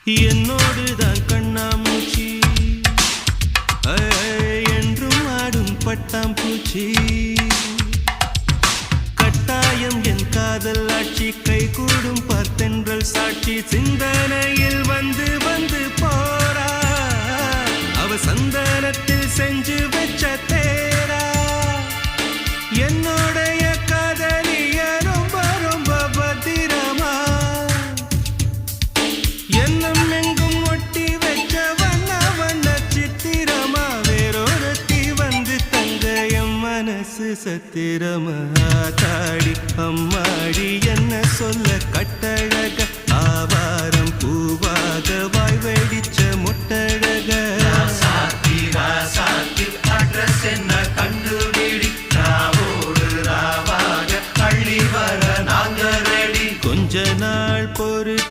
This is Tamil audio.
என்னோடுதான் கண்ணாமூச்சி என்றும் ஆடும் பட்டாம்பூச்சி கட்டாயம் என் காதல் ஆட்சி கை கூடும் பார்த்தென்றல் சாட்சி சிந்தனையில் வந்து வந்து போறா அவ சந்தனத்தில் செஞ்சு வச்ச தேரா என்னுடைய காதலிய ரொம்ப ரொம்ப பத்திரமா என்னும் எங்கும் ஒட்டி வச்ச வண்ண வண்ண சித்திரமா வேறொருத்தி வந்து தங்க என் மனசு சத்திரமா தாடி அம்மாடி என்ன சொல்ல கட்டழக